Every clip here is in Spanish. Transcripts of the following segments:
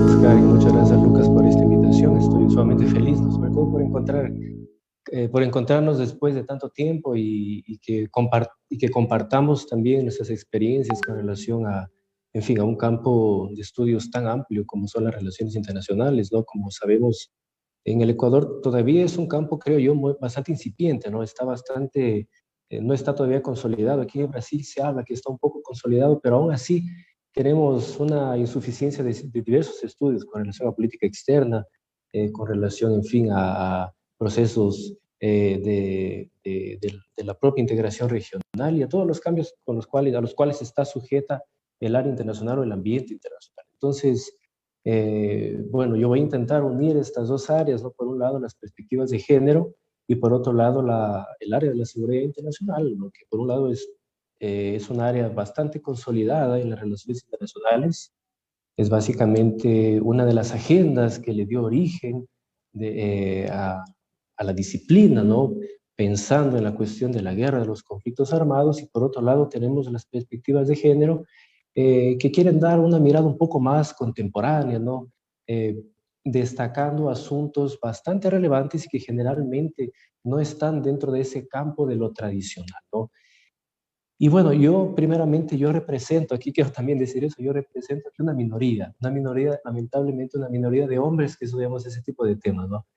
Oscar, y muchas gracias, Lucas, por esta invitación. Estoy sumamente feliz, ¿no? Sobre todo por encontrarnos después de tanto tiempo y que compartamos también nuestras experiencias con relación a, en fin, a un campo de estudios tan amplio como son las relaciones internacionales, ¿no? Como sabemos, en el Ecuador todavía es un campo, creo yo, bastante incipiente, ¿no? Está bastante, no está todavía consolidado. Aquí en Brasil se habla que está un poco consolidado, pero aún así tenemos una insuficiencia de diversos estudios con relación a política externa, con relación, en fin, a procesos de la propia integración regional y a todos los cambios a los cuales está sujeta el área internacional o el ambiente internacional. Entonces, bueno, yo voy a intentar unir estas dos áreas, ¿no? Por un lado, las perspectivas de género y por otro lado, el área de la seguridad internacional, lo que por un lado es un área bastante consolidada en las relaciones internacionales. Es básicamente una de las agendas que le dio origen a la disciplina, ¿no? Pensando en la cuestión de la guerra, de los conflictos armados, y por otro lado tenemos las perspectivas de género que quieren dar una mirada un poco más contemporánea, ¿no? Eh, Destacando asuntos bastante relevantes y que generalmente no están dentro de ese campo de lo tradicional, ¿no? Y bueno, yo primeramente, yo represento, aquí quiero también decir eso, yo represento aquí una minoría, lamentablemente una minoría de hombres que estudiamos ese tipo de temas, ¿no?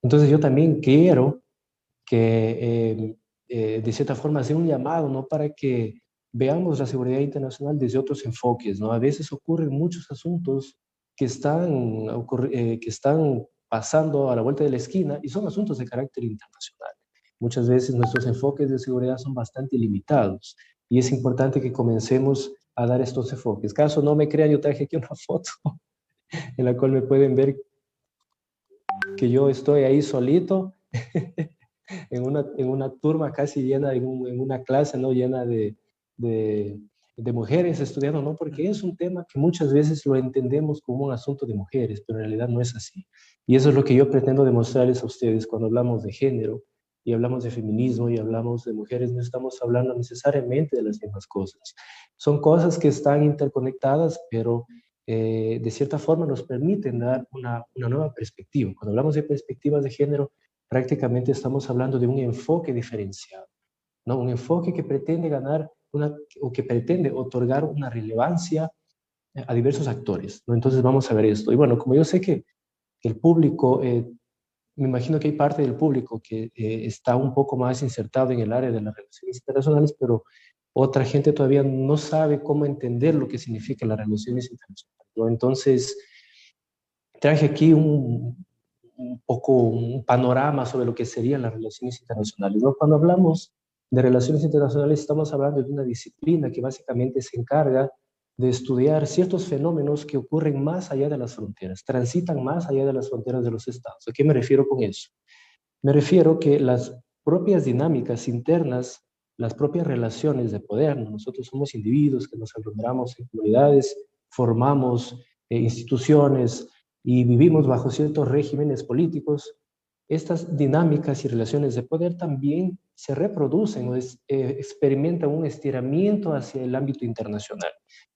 Entonces yo también quiero que, de cierta forma, hacer un llamado, ¿no? Para que veamos la seguridad internacional desde otros enfoques, ¿no? A veces ocurren muchos asuntos que están pasando a la vuelta de la esquina y son asuntos de carácter internacional. Muchas veces nuestros enfoques de seguridad son bastante limitados y es importante que comencemos a dar estos enfoques. Caso no me crean, yo traje aquí una foto en la cual me pueden ver que yo estoy ahí solito en una turma casi llena, en una clase, ¿no? Llena de, de mujeres estudiando, ¿no? Porque es un tema que muchas veces lo entendemos como un asunto de mujeres, pero en realidad no es así. Y eso es lo que yo pretendo demostrarles a ustedes cuando hablamos de género y hablamos de feminismo y hablamos de mujeres, no estamos hablando necesariamente de las mismas cosas. Son cosas que están interconectadas, pero de cierta forma nos permiten dar una nueva perspectiva. Cuando hablamos de perspectivas de género, prácticamente estamos hablando de un enfoque diferenciado, ¿no? Un enfoque que pretende o que pretende otorgar una relevancia a diversos actores, ¿no? Entonces vamos a ver esto. Y bueno, como yo sé que el público, me imagino que hay parte del público que está un poco más insertado en el área de las relaciones internacionales, pero otra gente todavía no sabe cómo entender lo que significa las relaciones internacionales, ¿no? Entonces, traje aquí un poco un panorama sobre lo que serían las relaciones internacionales, ¿no? Cuando hablamos de relaciones internacionales estamos hablando de una disciplina que básicamente se encarga de estudiar ciertos fenómenos que ocurren más allá de las fronteras, transitan más allá de las fronteras de los estados. ¿A qué me refiero con eso? Me refiero que las propias dinámicas internas, las propias relaciones de poder, ¿no? Nosotros somos individuos que nos aglomeramos en comunidades, formamos instituciones y vivimos bajo ciertos regímenes políticos. Estas dinámicas y relaciones de poder también se reproducen o experimentan un estiramiento hacia el ámbito internacional.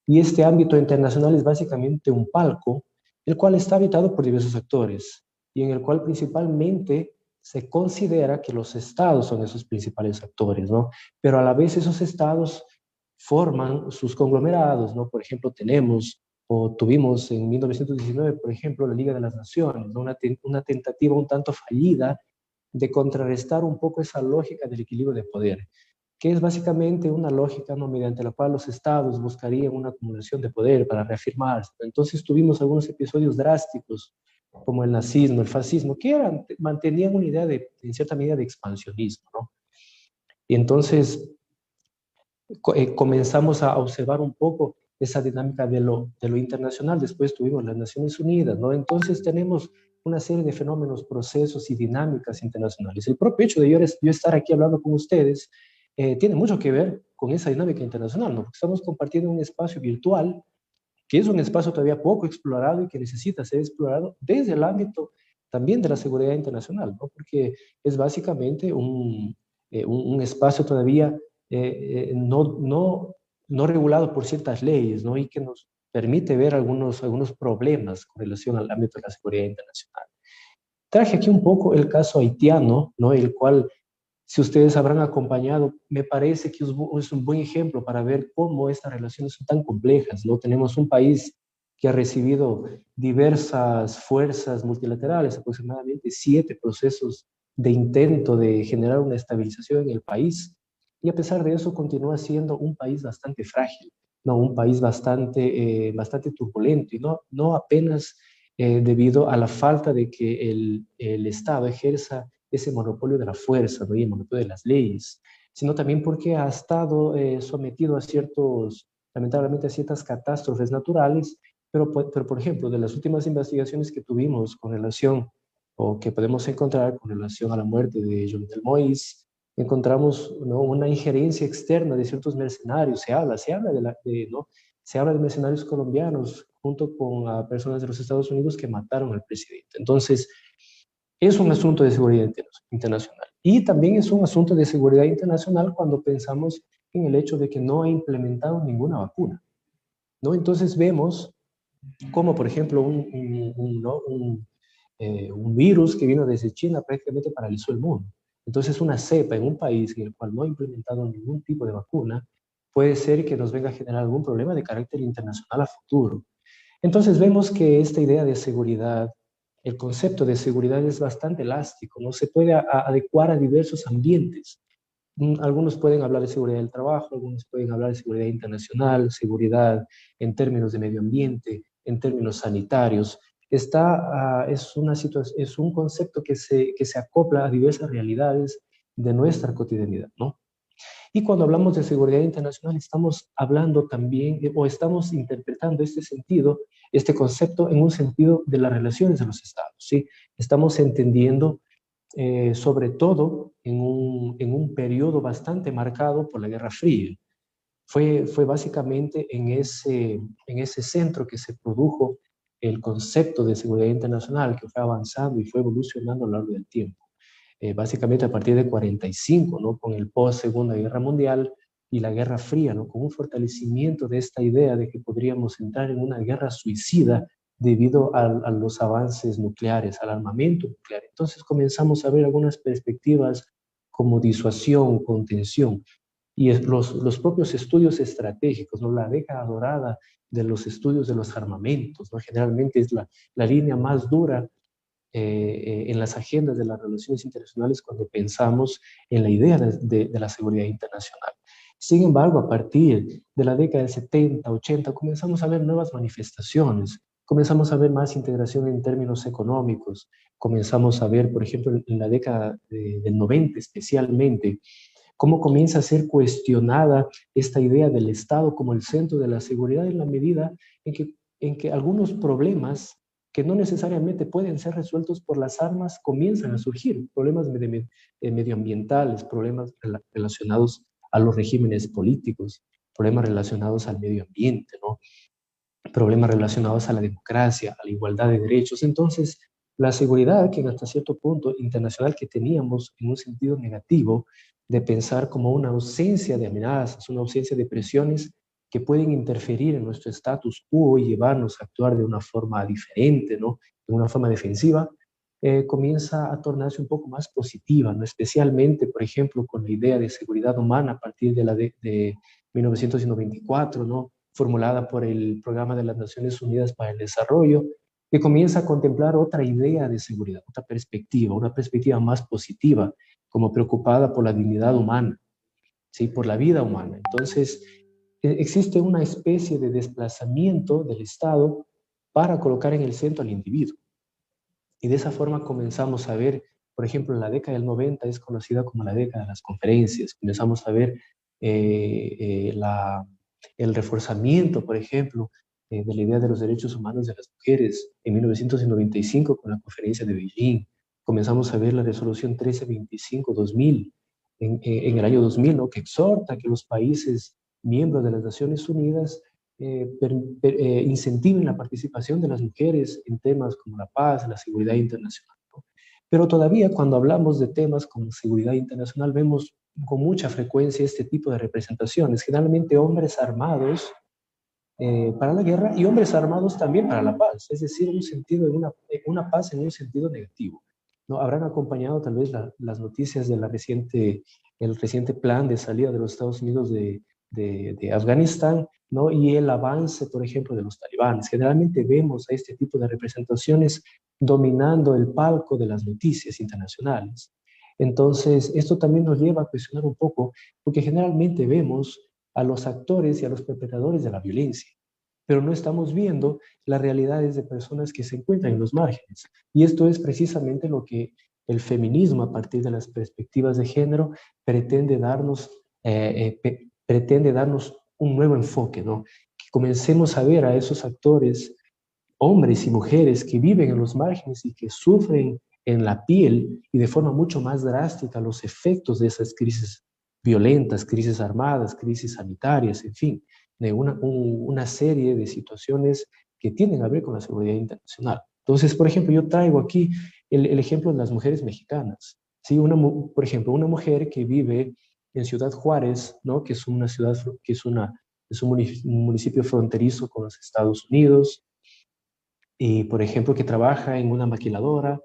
Y este ámbito internacional es básicamente un palco, el cual está habitado por diversos actores y en el cual principalmente se considera que los estados son esos principales actores, ¿no? Pero a la vez esos estados forman sus conglomerados, ¿no? Por ejemplo, tuvimos en 1919, por ejemplo, la Liga de las Naciones, ¿no? Una tentativa un tanto fallida de contrarrestar un poco esa lógica del equilibrio de poder, que es básicamente una lógica, ¿no? Mediante la cual los estados buscarían una acumulación de poder para reafirmarse. Entonces tuvimos algunos episodios drásticos como el nazismo, el fascismo, que mantenían una idea en cierta medida, de expansionismo, ¿no? Y entonces comenzamos a observar un poco esa dinámica de lo internacional. Después tuvimos las Naciones Unidas, ¿no? Entonces tenemos una serie de fenómenos, procesos y dinámicas internacionales. El propio hecho de yo estar aquí hablando con ustedes tiene mucho que ver con esa dinámica internacional, ¿no? Porque estamos compartiendo un espacio virtual que es un espacio todavía poco explorado y que necesita ser explorado desde el ámbito también de la seguridad internacional, ¿no? Porque es básicamente un espacio todavía no regulado por ciertas leyes, ¿no? Y que nos permite ver algunos problemas con relación al ámbito de la seguridad internacional. Traje aquí un poco el caso haitiano, ¿no? El cual, si ustedes habrán acompañado, me parece que es un buen ejemplo para ver cómo estas relaciones son tan complejas, ¿no? Tenemos un país que ha recibido diversas fuerzas multilaterales, aproximadamente 7 procesos de intento de generar una estabilización en el país, y a pesar de eso continúa siendo un país bastante frágil, ¿no? Un país bastante turbulento, y no apenas debido a la falta de que el Estado ejerza ese monopolio de la fuerza, ¿no? Y el monopolio de las leyes, sino también porque ha estado sometido a lamentablemente a ciertas catástrofes naturales, pero por ejemplo, de las últimas investigaciones que tuvimos con relación, o que podemos encontrar con relación a la muerte de Jovenel Moïse, encontramos, ¿no?, una injerencia externa de ciertos mercenarios. ¿No? Se habla de mercenarios colombianos junto con personas de los Estados Unidos que mataron al presidente. Entonces, es un asunto de seguridad internacional. Y también es un asunto de seguridad internacional cuando pensamos en el hecho de que no ha implementado ninguna vacuna, ¿no? Entonces vemos como, por ejemplo, un virus que vino desde China prácticamente paralizó el mundo. Entonces, una cepa en un país en el cual no ha implementado ningún tipo de vacuna puede ser que nos venga a generar algún problema de carácter internacional a futuro. Entonces vemos que esta idea de seguridad, el concepto de seguridad es bastante elástico, no se puede adecuar a diversos ambientes. Algunos pueden hablar de seguridad del trabajo, algunos pueden hablar de seguridad internacional, seguridad en términos de medio ambiente, en términos sanitarios. Es un concepto que se acopla a diversas realidades de nuestra cotidianidad, ¿no? Y cuando hablamos de seguridad internacional, estamos hablando también, o estamos interpretando este sentido, este concepto en un sentido de las relaciones de los estados, ¿sí? Estamos entendiendo, sobre todo, en un periodo bastante marcado por la Guerra Fría. Fue básicamente en ese centro que se produjo el concepto de seguridad internacional, que fue avanzando y fue evolucionando a lo largo del tiempo. Básicamente a partir de 45, ¿no? Con el post-Segunda Guerra Mundial y la Guerra Fría, ¿no? Con un fortalecimiento de esta idea de que podríamos entrar en una guerra suicida debido a los avances nucleares, al armamento nuclear. Entonces comenzamos a ver algunas perspectivas como disuasión, contención, y los propios estudios estratégicos, ¿no? La década dorada de los estudios de los armamentos, ¿no? Generalmente es la línea más dura en las agendas de las relaciones internacionales cuando pensamos en la idea de la seguridad internacional. Sin embargo, a partir de la década del 70, 80, comenzamos a ver nuevas manifestaciones, comenzamos a ver más integración en términos económicos, comenzamos a ver, por ejemplo, en la década del 90 especialmente, cómo comienza a ser cuestionada esta idea del Estado como el centro de la seguridad en la medida en que algunos problemas que no necesariamente pueden ser resueltos por las armas comienzan a surgir, problemas medioambientales, problemas relacionados a los regímenes políticos, problemas relacionados al medio ambiente, ¿no? Problemas relacionados a la democracia, a la igualdad de derechos. Entonces, la seguridad que hasta cierto punto internacional que teníamos en un sentido negativo de pensar como una ausencia de amenazas, una ausencia de presiones que pueden interferir en nuestro status quo y llevarnos a actuar de una forma diferente, ¿no? De una forma defensiva, comienza a tornarse un poco más positiva, ¿no? Especialmente, por ejemplo, con la idea de seguridad humana a partir de 1994, ¿no? Formulada por el Programa de las Naciones Unidas para el Desarrollo, que comienza a contemplar otra idea de seguridad, otra perspectiva, una perspectiva más positiva, como preocupada por la dignidad humana, ¿sí? Por la vida humana. Entonces, existe una especie de desplazamiento del Estado para colocar en el centro al individuo. Y de esa forma comenzamos a ver, por ejemplo, en la década del 90 es conocida como la década de las conferencias. Comenzamos a ver el reforzamiento, por ejemplo, de la idea de los derechos humanos de las mujeres en 1995 con la conferencia de Beijing. Comenzamos a ver la resolución 1325-2000 en el año 2000, ¿no? Que exhorta que los países miembros de las Naciones Unidas incentiven la participación de las mujeres en temas como la paz, la seguridad internacional. Pero todavía cuando hablamos de temas como seguridad internacional, vemos con mucha frecuencia este tipo de representaciones, generalmente hombres armados para la guerra y hombres armados también para la paz, es decir, un sentido de una paz en un sentido negativo. ¿No? Habrán acompañado tal vez las noticias de el reciente plan de salida de los Estados Unidos de Afganistán, ¿no? Y el avance, por ejemplo, de los talibanes. Generalmente vemos a este tipo de representaciones dominando el palco de las noticias internacionales. Entonces, esto también nos lleva a cuestionar un poco, porque generalmente vemos a los actores y a los perpetradores de la violencia, pero no estamos viendo las realidades de personas que se encuentran en los márgenes. Y esto es precisamente lo que el feminismo, a partir de las perspectivas de género, pretende darnos un nuevo enfoque, ¿no? Que comencemos a ver a esos actores, hombres y mujeres que viven en los márgenes y que sufren en la piel y de forma mucho más drástica los efectos de esas crisis violentas, crisis armadas, crisis sanitarias, en fin, de una serie de situaciones que tienen a ver con la seguridad internacional. Entonces, por ejemplo, yo traigo aquí el ejemplo de las mujeres mexicanas. ¿Sí? Por ejemplo, una mujer que vive en Ciudad Juárez, ¿no? Que es una ciudad, es un municipio fronterizo con los Estados Unidos, y por ejemplo que trabaja en una maquiladora,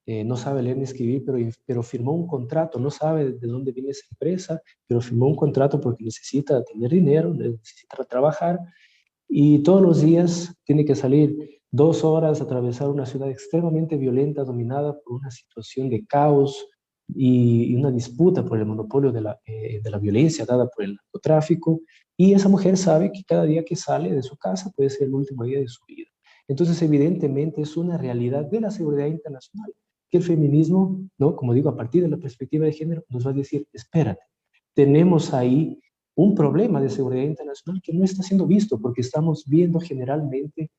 no sabe leer ni escribir, pero firmó un contrato, no sabe de dónde viene esa empresa, pero firmó un contrato porque necesita tener dinero, necesita trabajar, y todos los días tiene que salir 2 horas, atravesar una ciudad extremadamente violenta, dominada por una situación de caos y una disputa por el monopolio de la violencia dada por el narcotráfico. Y esa mujer sabe que cada día que sale de su casa puede ser el último día de su vida. Entonces, evidentemente, es una realidad de la seguridad internacional que el feminismo, ¿no? Como digo, a partir de la perspectiva de género, nos va a decir, espérate, tenemos ahí un problema de seguridad internacional que no está siendo visto porque estamos viendo generalmente,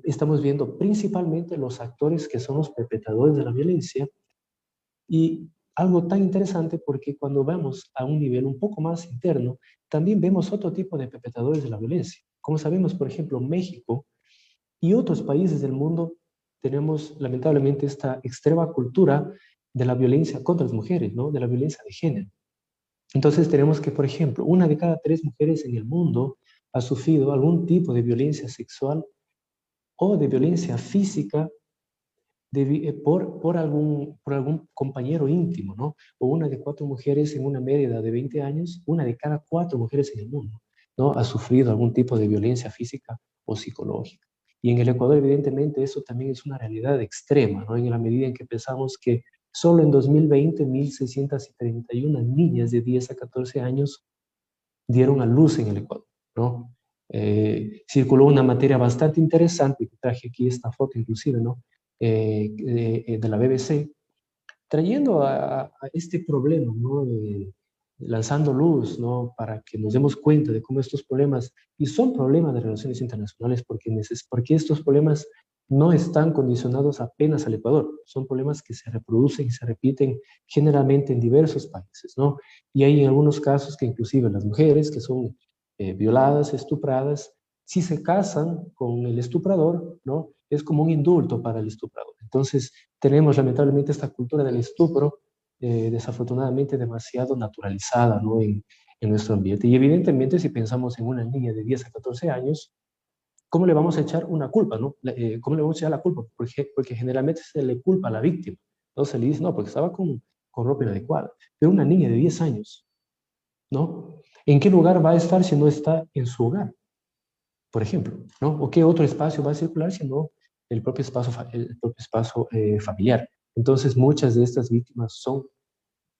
estamos viendo principalmente los actores que son los perpetradores de la violencia y algo tan interesante porque cuando vamos a un nivel un poco más interno, también vemos otro tipo de perpetradores de la violencia. Como sabemos, por ejemplo, México y otros países del mundo tenemos lamentablemente esta extrema cultura de la violencia contra las mujeres, ¿no? De la violencia de género. Entonces tenemos que, por ejemplo, 1 de cada 3 mujeres en el mundo ha sufrido algún tipo de violencia sexual o de violencia física por algún compañero íntimo, ¿no? O 1 de 4 mujeres en una media edad de 20 años, 1 de cada 4 mujeres en el mundo, ¿no? Ha sufrido algún tipo de violencia física o psicológica. Y en el Ecuador, evidentemente, eso también es una realidad extrema, ¿no? En la medida en que pensamos que solo en 2020, 1.631 niñas de 10 a 14 años dieron a luz en el Ecuador, ¿no? Circuló una materia bastante interesante, que traje aquí esta foto inclusive, ¿no? De la BBC, trayendo a este problema, ¿no? Lanzando luz, ¿no? Para que nos demos cuenta de cómo estos problemas, y son problemas de relaciones internacionales, porque estos problemas no están condicionados apenas al Ecuador, son problemas que se reproducen y se repiten generalmente en diversos países, ¿no? Y hay en algunos casos que inclusive las mujeres que son violadas, estupradas, si se casan con el estuprador, ¿no? Es como un indulto para el estuprador. Entonces, tenemos lamentablemente esta cultura del estupro, desafortunadamente demasiado naturalizada, ¿no? En nuestro ambiente. Y evidentemente, si pensamos en una niña de 10 a 14 años, ¿cómo le vamos a echar una culpa, no? ¿Cómo le vamos a echar la culpa? Porque generalmente se le culpa a la víctima. ¿No? Se le dice, no, porque estaba con ropa inadecuada. Pero una niña de 10 años, ¿no? ¿En qué lugar va a estar si no está en su hogar? Por ejemplo, ¿no? ¿O qué otro espacio va a circular si no el propio espacio familiar? Entonces, muchas de estas víctimas son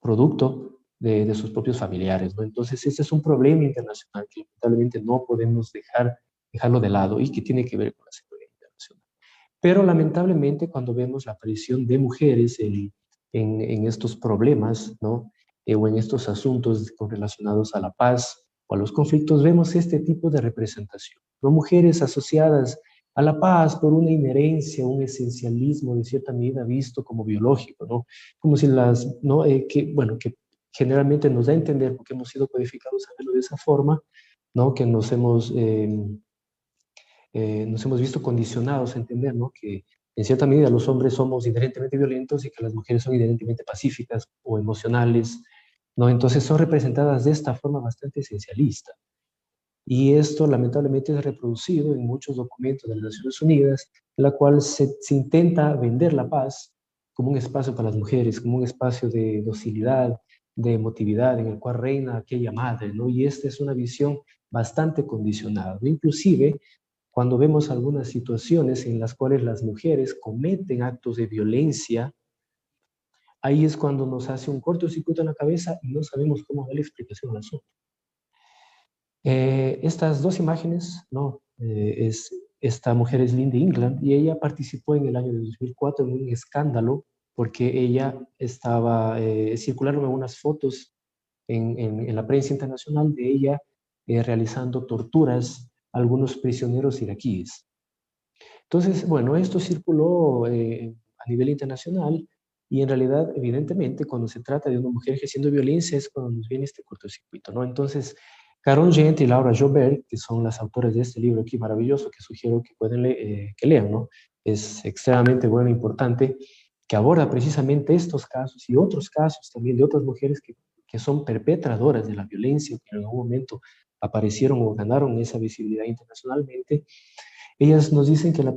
producto de sus propios familiares, ¿no? Entonces, este es un problema internacional que lamentablemente no podemos dejarlo de lado y que tiene que ver con la seguridad internacional. Pero lamentablemente cuando vemos la aparición de mujeres en estos problemas, ¿no? O en estos asuntos relacionados a la paz o a los conflictos, vemos este tipo de representación, ¿no? Mujeres asociadas a la paz por una inherencia, un esencialismo de cierta medida visto como biológico, ¿no? Como si ¿no? Que generalmente nos da a entender, porque hemos sido codificados a verlo de esa forma, ¿no? Que nos hemos visto condicionados a entender, ¿no? Que en cierta medida los hombres somos inherentemente violentos y que las mujeres son inherentemente pacíficas o emocionales, ¿no? Entonces son representadas de esta forma bastante esencialista. Y esto lamentablemente es reproducido en muchos documentos de las Naciones Unidas, en la cual se intenta vender la paz como un espacio para las mujeres, como un espacio de docilidad, de emotividad, en el cual reina aquella madre, ¿no? Y esta es una visión bastante condicionada, ¿no? Inclusive, cuando vemos algunas situaciones en las cuales las mujeres cometen actos de violencia, ahí es cuando nos hace un cortocircuito en la cabeza y no sabemos cómo darle explicación al asunto. Estas dos imágenes, ¿no? Esta mujer es Linda England y ella participó en el año de 2004 en un escándalo porque ella estaba, circularon algunas fotos en la prensa internacional de ella realizando torturas a algunos prisioneros iraquíes. Entonces, bueno, esto circuló a nivel internacional y en realidad, evidentemente, cuando se trata de una mujer ejerciendo violencia es cuando nos viene este cortocircuito, ¿no? Entonces, Caron Gent y Laura Joubert, que son las autoras de este libro aquí maravilloso, que sugiero que, que lean, ¿no? Es extremadamente bueno e importante, que aborda precisamente estos casos y otros casos también de otras mujeres que son perpetradoras de la violencia, que en algún momento aparecieron o ganaron esa visibilidad internacionalmente. Ellas nos dicen que la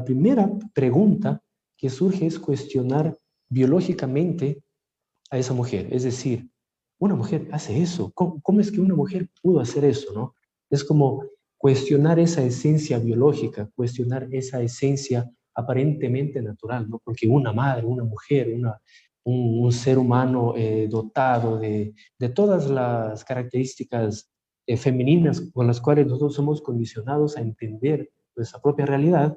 primera pregunta que surge es cuestionar biológicamente a esa mujer. Es decir, una mujer hace eso. ¿Cómo es que una mujer pudo hacer eso, no? Es como cuestionar esa esencia biológica, cuestionar esa esencia aparentemente natural, ¿no? Porque una madre, una mujer, un ser humano dotado de todas las características femeninas con las cuales nosotros somos condicionados a entender nuestra propia realidad,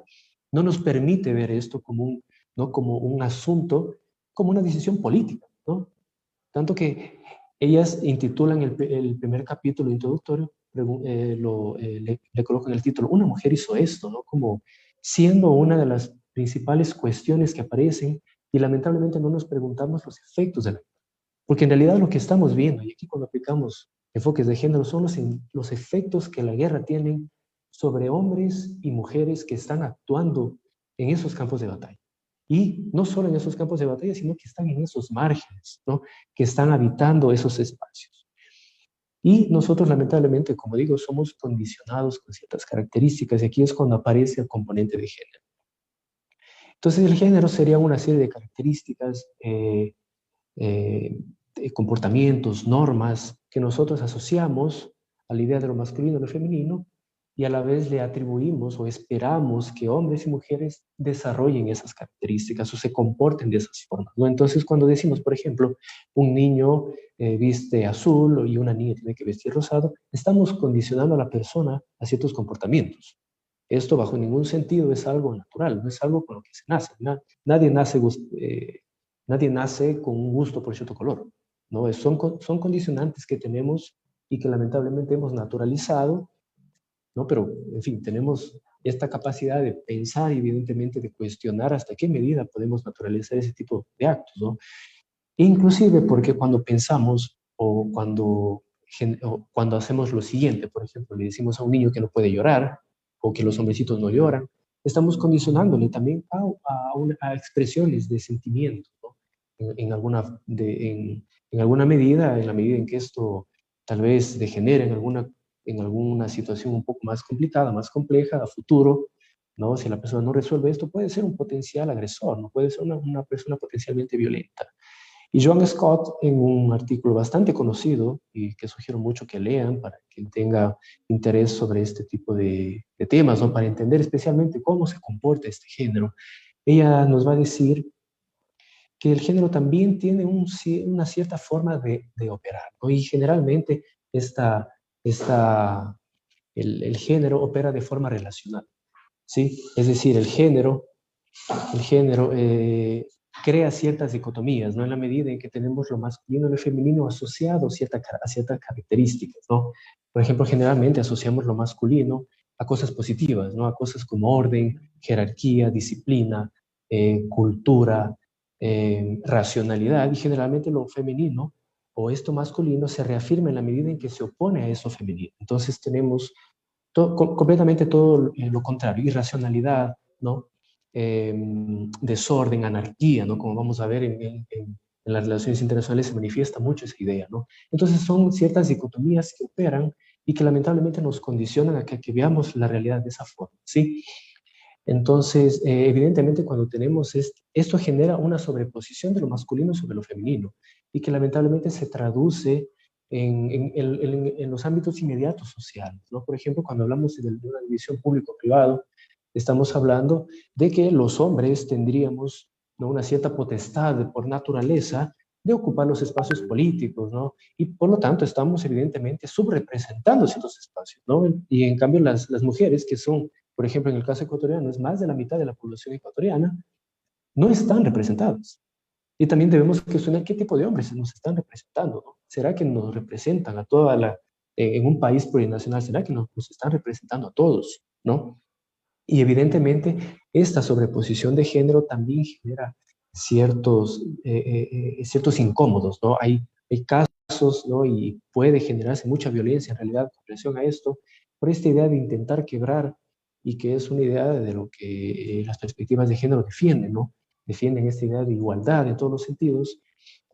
no nos permite ver esto como ¿no? como un asunto, como una decisión política, ¿no? Tanto que ellas intitulan el primer capítulo introductorio, le colocan el título, una mujer hizo esto, ¿no? Como siendo una de las principales cuestiones que aparecen y lamentablemente no nos preguntamos los efectos de la. Porque en realidad lo que estamos viendo, y aquí cuando aplicamos enfoques de género, son los efectos que la guerra tiene sobre hombres y mujeres que están actuando en esos campos de batalla. Y no solo en esos campos de batalla, sino que están en esos márgenes, ¿no? Que están habitando esos espacios. Y nosotros, lamentablemente, como digo, somos condicionados con ciertas características, y aquí es cuando aparece el componente de género. Entonces, el género sería una serie de características, comportamientos, normas que nosotros asociamos a la idea de lo masculino y lo femenino y a la vez le atribuimos o esperamos que hombres y mujeres desarrollen esas características o se comporten de esas formas, ¿no? Entonces, cuando decimos, por ejemplo, un niño viste azul y una niña tiene que vestir rosado, estamos condicionando a la persona a ciertos comportamientos. Esto bajo ningún sentido es algo natural, no es algo con lo que se nace. Nadie nace nadie nace con un gusto por cierto color, ¿no? Son condicionantes que tenemos y que lamentablemente hemos naturalizado, ¿no? Pero, en fin, tenemos esta capacidad de pensar y evidentemente de cuestionar hasta qué medida podemos naturalizar ese tipo de actos, ¿no? Inclusive porque cuando pensamos o cuando hacemos lo siguiente, por ejemplo, le decimos a un niño que no puede llorar o que los hombrecitos no lloran, estamos condicionándole también a expresiones de sentimiento, ¿no? En alguna medida, en la medida en que esto tal vez degenere en alguna situación un poco más complicada, más compleja a futuro, ¿no? Si la persona no resuelve esto, puede ser un potencial agresor, ¿no? Puede ser una persona potencialmente violenta. Y Joan Scott, en un artículo bastante conocido y que sugiero mucho que lean para quien tenga interés sobre este tipo de temas, ¿no? Para entender especialmente cómo se comporta este género, ella nos va a decir que el género también tiene una cierta forma de operar, ¿no? Y generalmente esta, el género opera de forma relacional, ¿sí? Es decir, el género crea ciertas dicotomías, ¿no? En la medida en que tenemos lo masculino y lo femenino asociado a ciertas características, ¿no? Por ejemplo, generalmente asociamos lo masculino a cosas positivas, ¿no? A cosas como orden, jerarquía, disciplina, cultura, racionalidad, y generalmente lo femenino o esto masculino se reafirma en la medida en que se opone a eso femenino. Entonces tenemos completamente todo lo contrario, irracionalidad, ¿no? desorden, anarquía, ¿no? Como vamos a ver en las relaciones internacionales se manifiesta mucho esa idea, ¿no? Entonces son ciertas dicotomías que operan y que lamentablemente nos condicionan a que veamos la realidad de esa forma, ¿sí? Entonces, evidentemente cuando tenemos esto genera una sobreposición de lo masculino sobre lo femenino y que lamentablemente se traduce en los ámbitos inmediatos sociales, ¿no? Por ejemplo, cuando hablamos de una división público-privado, estamos hablando de que los hombres tendríamos, ¿no?, una cierta potestad por naturaleza de ocupar los espacios políticos, ¿no? Y por lo tanto estamos evidentemente subrepresentando ciertos espacios, ¿no? Y en cambio las mujeres que son, por ejemplo, en el caso ecuatoriano, es más de la mitad de la población ecuatoriana, no están representadas. Y también debemos cuestionar qué tipo de hombres nos están representando, ¿no? ¿Será que nos representan a toda en un país plurinacional, será que nos están representando a todos, ¿no? Y evidentemente esta sobreposición de género también genera ciertos incómodos, ¿no? Hay casos, ¿no? Y puede generarse mucha violencia en realidad con relación a esto, por esta idea de intentar quebrar y que es una idea de lo que las perspectivas de género defienden, ¿no? Defienden esta idea de igualdad en todos los sentidos.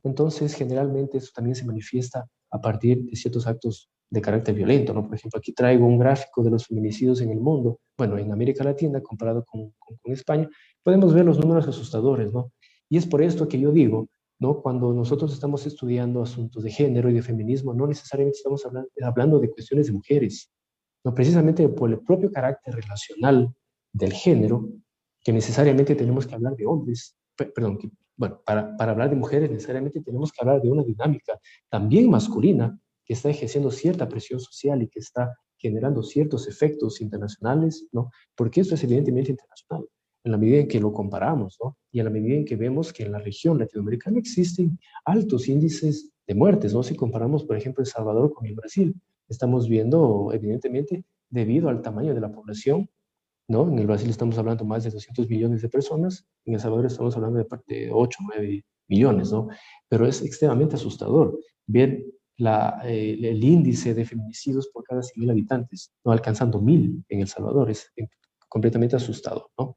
Entonces, generalmente eso también se manifiesta a partir de ciertos actos de carácter violento, ¿no? Por ejemplo, aquí traigo un gráfico de los feminicidios en el mundo, bueno, en América Latina, comparado con España, podemos ver los números asustadores, ¿no? Y es por esto que yo digo, ¿no? Cuando nosotros estamos estudiando asuntos de género y de feminismo, no necesariamente estamos hablando de cuestiones de mujeres, no, precisamente por el propio carácter relacional del género, que necesariamente tenemos que hablar de hombres, perdón, bueno, para hablar de mujeres necesariamente tenemos que hablar de una dinámica también masculina que está ejerciendo cierta presión social y que está generando ciertos efectos internacionales, ¿no? Porque esto es evidentemente internacional, en la medida en que lo comparamos, ¿no? Y en la medida en que vemos que en la región latinoamericana existen altos índices de muertes, ¿no? Si comparamos, por ejemplo, El Salvador con el Brasil, estamos viendo, evidentemente, debido al tamaño de la población, ¿no? En el Brasil estamos hablando más de 200 millones de personas, en El Salvador estamos hablando de 8 o 9 millones, ¿no? Pero es extremadamente asustador ver el índice de feminicidios por cada 100.000 habitantes, no alcanzando 1.000 en El Salvador, es completamente asustador, ¿no?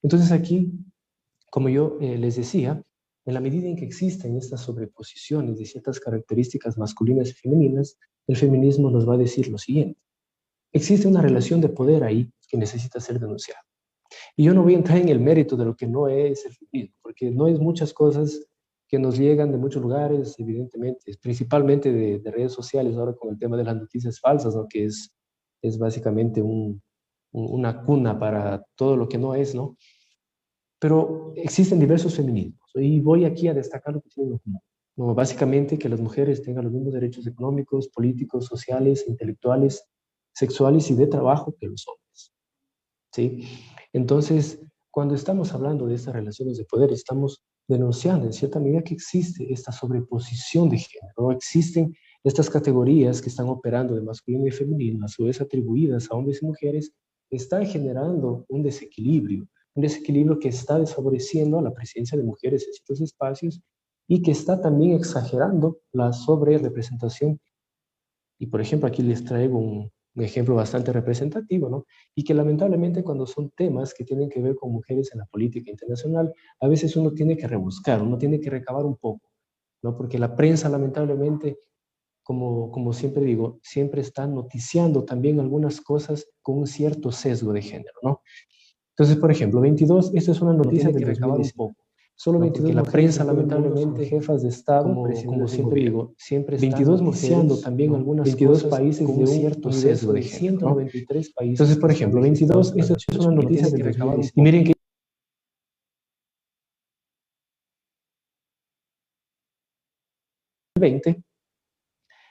Entonces aquí, como yo les decía, en la medida en que existen estas sobreposiciones de ciertas características masculinas y femeninas, el feminismo nos va a decir lo siguiente: existe una relación de poder ahí que necesita ser denunciada. Y yo no voy a entrar en el mérito de lo que no es el feminismo, porque no es muchas cosas que nos llegan de muchos lugares, evidentemente, principalmente de redes sociales, ahora con el tema de las noticias falsas, ¿no? Que es básicamente una cuna para todo lo que no es, ¿no? Pero existen diversos feminismos y voy aquí a destacar lo que tienen en común, ¿no? Básicamente que las mujeres tengan los mismos derechos económicos, políticos, sociales, intelectuales, sexuales y de trabajo que los hombres, ¿sí? Entonces, cuando estamos hablando de estas relaciones de poder, estamos denunciando en cierta medida que existe esta sobreposición de género, ¿no? Existen estas categorías que están operando de masculino y femenino, a su vez atribuidas a hombres y mujeres, están generando un desequilibrio que está desfavoreciendo a la presencia de mujeres en ciertos espacios y que está también exagerando la sobrerepresentación. Y por ejemplo, aquí les traigo un ejemplo bastante representativo, ¿no? Y que lamentablemente cuando son temas que tienen que ver con mujeres en la política internacional, a veces uno tiene que rebuscar, uno tiene que recabar un poco, ¿no? Porque la prensa lamentablemente, como siempre digo, siempre está noticiando también algunas cosas con un cierto sesgo de género, ¿no? Entonces, por ejemplo, 22, esta es una noticia del 2019. Solo 22 la prensa, lamentablemente, jefas de Estado, como siempre digo, siempre 22 noticiando también algunas 22 países con un cierto sesgo de género, 193 países. Entonces, por ejemplo, 22, esta es una noticia del 2019. Y miren que 20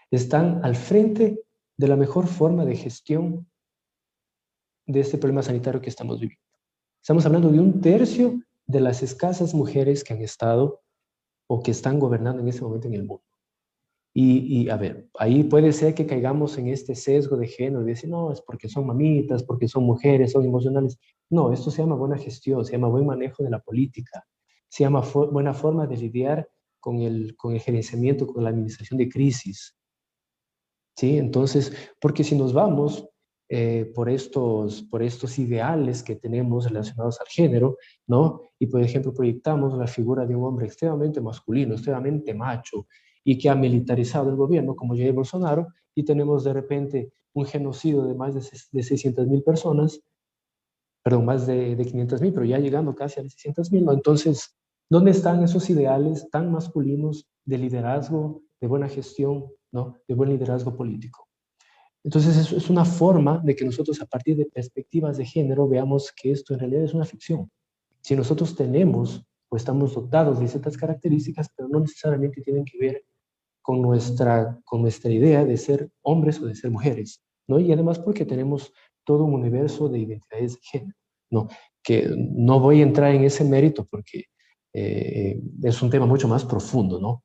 están al frente de la mejor forma de gestión de este problema sanitario que estamos viviendo. Estamos hablando de un tercio de las escasas mujeres que han estado o que están gobernando en este momento en el mundo. Y a ver, ahí puede ser que caigamos en este sesgo de género, de decir, no, es porque son mamitas, porque son mujeres, son emocionales. No, esto se llama buena gestión, se llama buen manejo de la política, se llama buena forma de lidiar con el gerenciamiento, con la administración de crisis. ¿Sí? Entonces, porque si nos vamos por estos ideales que tenemos relacionados al género, ¿no? Y, por ejemplo, proyectamos la figura de un hombre extremadamente masculino, extremadamente macho, y que ha militarizado el gobierno, como Jair Bolsonaro, y tenemos de repente un genocidio de más de 600.000 personas, perdón, más de 500.000, pero ya llegando casi a las 600.000, ¿no? Entonces, ¿dónde están esos ideales tan masculinos de liderazgo, de buena gestión, ¿no? De buen liderazgo político? Entonces, es una forma de que nosotros, a partir de perspectivas de género, veamos que esto en realidad es una ficción. Si nosotros tenemos o estamos dotados de ciertas características, pero no necesariamente tienen que ver con nuestra idea de ser hombres o de ser mujeres, ¿no? Y además porque tenemos todo un universo de identidades de género, ¿no? Que no voy a entrar en ese mérito porque es un tema mucho más profundo, ¿no?